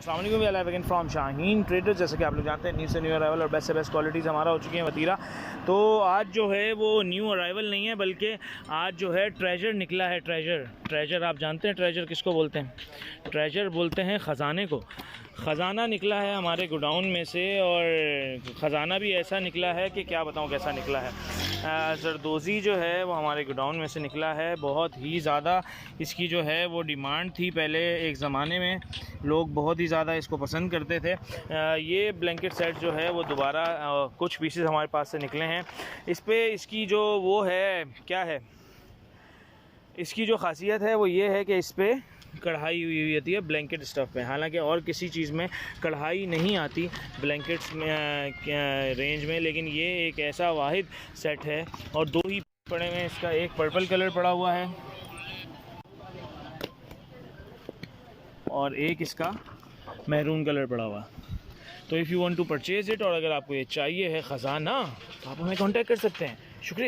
अस्सलाम वालेकुम, we are live again from Shaheen traders. जैसे कि आप लोग जानते हैं, न्यू से न्यू अराइवल और बेस्ट से बेस्ट क्वालिटीज़ हमारा हो चुकी हैं वतीरा। तो आज जो है वो न्यू अराइवल नहीं है, बल्कि आज जो है ट्रेजर निकला है। ट्रेजर आप जानते हैं ट्रेजर किसको बोलते हैं? ट्रेजर बोलते हैं ख़जाने को। ख़जाना निकला है हमारे गोडाउन में से, और ख़जाना भी ऐसा निकला है कि क्या बताऊँ कैसा निकला है। जरदोज़ी जो है वो हमारे गोडाउन में से निकला है। बहुत ही ज़्यादा इसकी जो है वो डिमांड थी। पहले एक ज़माने में लोग बहुत ही ज़्यादा इसको पसंद करते थे। ये ब्लैंकेट सेट जो है वो दोबारा कुछ पीसेस हमारे पास से निकले हैं। इस पे इसकी जो वो है, क्या है इसकी जो ख़ासियत है वो ये है कि इस पर कढ़ाई हुई होती है ब्लैंकेट स्टफ़ में। हालांकि और किसी चीज़ में कढ़ाई नहीं आती ब्लैंकेट्स में रेंज में, लेकिन ये एक ऐसा वाहिद सेट है। और दो ही पड़े हुए हैं। इसका एक पर्पल कलर पड़ा हुआ है और एक इसका मैरून कलर पड़ा हुआ। तो if you want to purchase it, और अगर आपको ये चाहिए है ख़जाना, तो आप हमें कांटेक्ट कर सकते हैं। शुक्रिया।